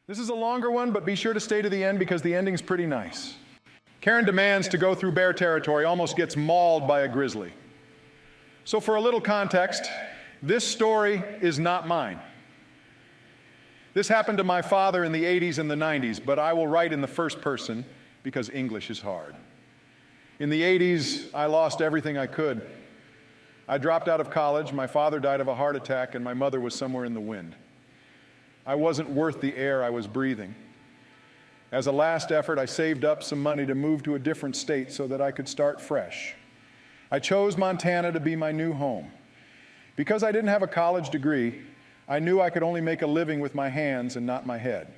This is a longer one, but be sure to stay to the end because the ending's pretty nice. Karen demands to go through bear territory, almost gets mauled by a grizzly. So for a little context, this story is not mine. This happened to my father in the 80s and the 90s, but I will write in the first person because English is hard. In the 80s, I lost everything I could. I dropped out of college, my father died of a heart attack, and my mother was somewhere in the wind. I wasn't worth the air I was breathing. As a last effort, I saved up some money to move to a different state so that I could start fresh. I chose Montana to be my new home. Because I didn't have a college degree, I knew I could only make a living with my hands and not my head.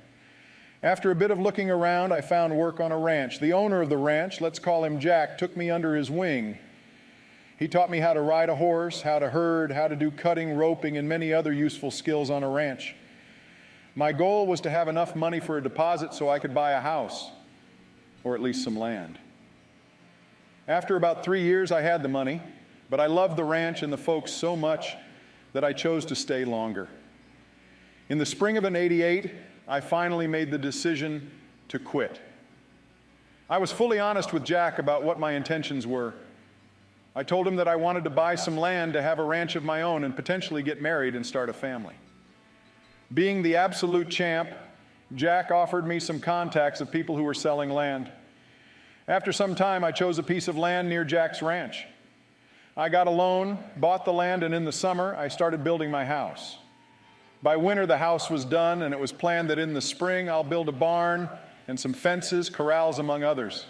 After a bit of looking around, I found work on a ranch. The owner of the ranch, let's call him Jack, took me under his wing. He taught me how to ride a horse, how to herd, how to do cutting, roping, and many other useful skills on a ranch. My goal was to have enough money for a deposit so I could buy a house, or at least some land. After about 3 years, I had the money, but I loved the ranch and the folks so much that I chose to stay longer. In the spring of '88, I finally made the decision to quit. I was fully honest with Jack about what my intentions were. I told him that I wanted to buy some land to have a ranch of my own and potentially get married and start a family. Being the absolute champ, Jack offered me some contacts of people who were selling land. After some time, I chose a piece of land near Jack's ranch. I got a loan, bought the land, and in the summer, I started building my house. By winter, the house was done, and it was planned that in the spring, I'll build a barn and some fences, corrals, among others.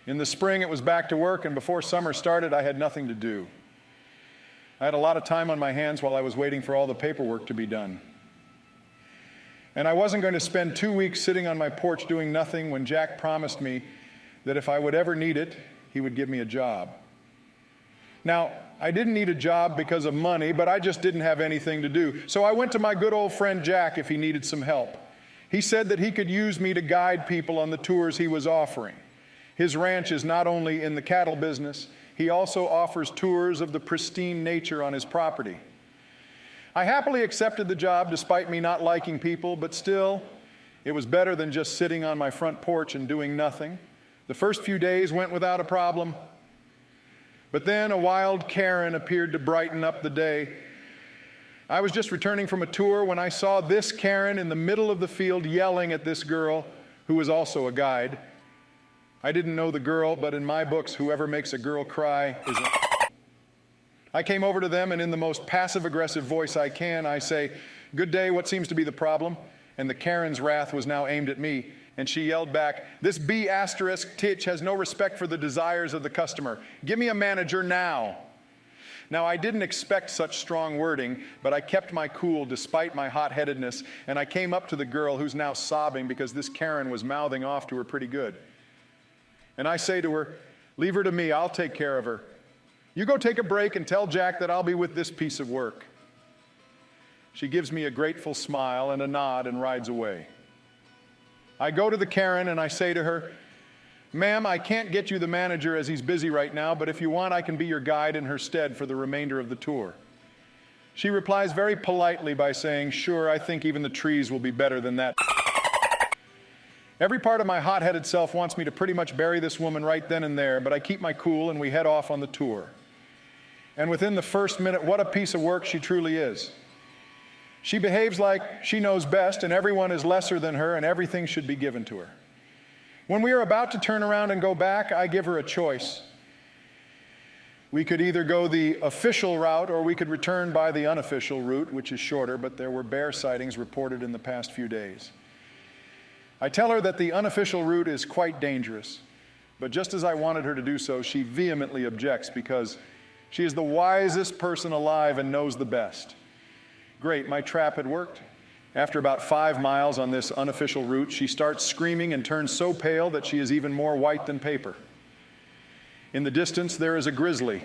In the spring, it was back to work, and before summer started, I had nothing to do. I had a lot of time on my hands while I was waiting for all the paperwork to be done. And I wasn't going to spend 2 weeks sitting on my porch doing nothing when Jack promised me that if I would ever need it, he would give me a job. Now, I didn't need a job because of money, but I just didn't have anything to do. So I went to my good old friend Jack if he needed some help. He said that he could use me to guide people on the tours he was offering. His ranch is not only in the cattle business, he also offers tours of the pristine nature on his property. I happily accepted the job despite me not liking people, but still, it was better than just sitting on my front porch and doing nothing. The first few days went without a problem, but then a wild Karen appeared to brighten up the day. I was just returning from a tour when I saw this Karen in the middle of the field yelling at this girl who was also a guide. I didn't know the girl, but in my books, whoever makes a girl cry is a... I came over to them, and in the most passive-aggressive voice I can, I say, "Good day, what seems to be the problem?" And the Karen's wrath was now aimed at me, and she yelled back, "This B***titch has no respect for the desires of the customer. Give me a manager now." Now, I didn't expect such strong wording, but I kept my cool despite my hot-headedness, and I came up to the girl who's now sobbing because this Karen was mouthing off to her pretty good. And I say to her, "Leave her to me, I'll take care of her. You go take a break and tell Jack that I'll be with this piece of work." She gives me a grateful smile and a nod and rides away. I go to the Karen and I say to her, "Ma'am, I can't get you the manager as he's busy right now, but if you want, I can be your guide in her stead for the remainder of the tour." She replies very politely by saying, "Sure, I think even the trees will be better than that." Every part of my hot-headed self wants me to pretty much bury this woman right then and there, but I keep my cool and we head off on the tour. And within the first minute, what a piece of work she truly is. She behaves like she knows best and everyone is lesser than her and everything should be given to her. When we are about to turn around and go back, I give her a choice. We could either go the official route or we could return by the unofficial route, which is shorter, but there were bear sightings reported in the past few days. I tell her that the unofficial route is quite dangerous, but just as I wanted her to do so, she vehemently objects because she is the wisest person alive and knows the best. Great, my trap had worked. After about 5 miles on this unofficial route, she starts screaming and turns so pale that she is even more white than paper. In the distance, there is a grizzly.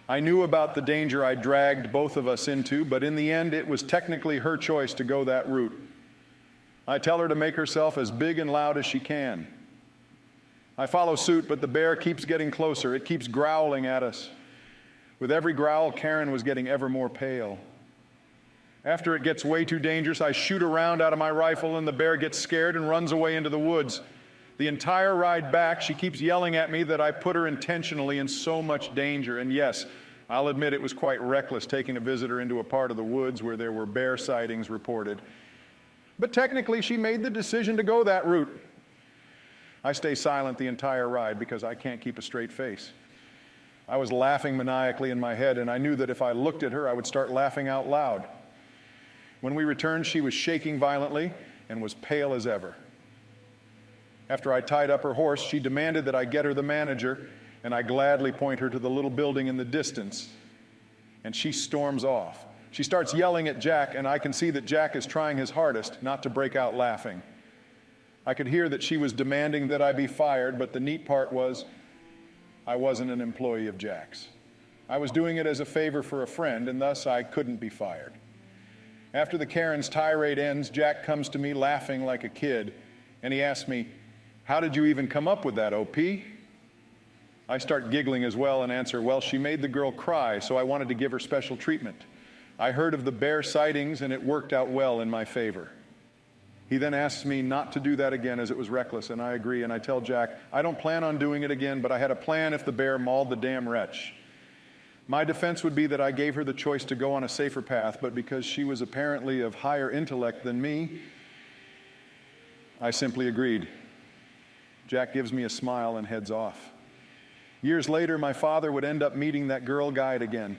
I knew about the danger I dragged both of us into, but in the end, it was technically her choice to go that route. I tell her to make herself as big and loud as she can. I follow suit, but the bear keeps getting closer. It keeps growling at us. With every growl, Karen was getting ever more pale. After it gets way too dangerous, I shoot a round out of my rifle and the bear gets scared and runs away into the woods. The entire ride back, she keeps yelling at me that I put her intentionally in so much danger. And yes, I'll admit it was quite reckless taking a visitor into a part of the woods where there were bear sightings reported. But technically, she made the decision to go that route. I stay silent the entire ride because I can't keep a straight face. I was laughing maniacally in my head, and I knew that if I looked at her, I would start laughing out loud. When we returned, she was shaking violently and was pale as ever. After I tied up her horse, she demanded that I get her the manager, and I gladly point her to the little building in the distance, and she storms off. She starts yelling at Jack, and I can see that Jack is trying his hardest not to break out laughing. I could hear that she was demanding that I be fired, but the neat part was I wasn't an employee of Jack's. I was doing it as a favor for a friend, and thus I couldn't be fired. After the Karen's tirade ends, Jack comes to me laughing like a kid, and he asks me, "How did you even come up with that, OP?" I start giggling as well and answer, "Well, she made the girl cry, so I wanted to give her special treatment. I heard of the bear sightings, and it worked out well in my favor." He then asks me not to do that again as it was reckless, and I agree, and I tell Jack, I don't plan on doing it again, but I had a plan if the bear mauled the damn wretch. My defense would be that I gave her the choice to go on a safer path, but because she was apparently of higher intellect than me, I simply agreed. Jack gives me a smile and heads off. Years later, my father would end up meeting that girl guide again.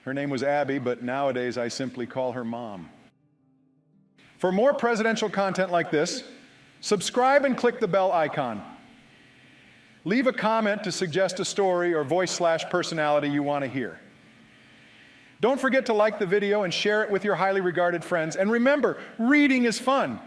Her name was Abby, but nowadays I simply call her Mom. For more presidential content like this, subscribe and click the bell icon. Leave a comment to suggest a story or voice/personality you want to hear. Don't forget to like the video and share it with your highly regarded friends. And remember, reading is fun.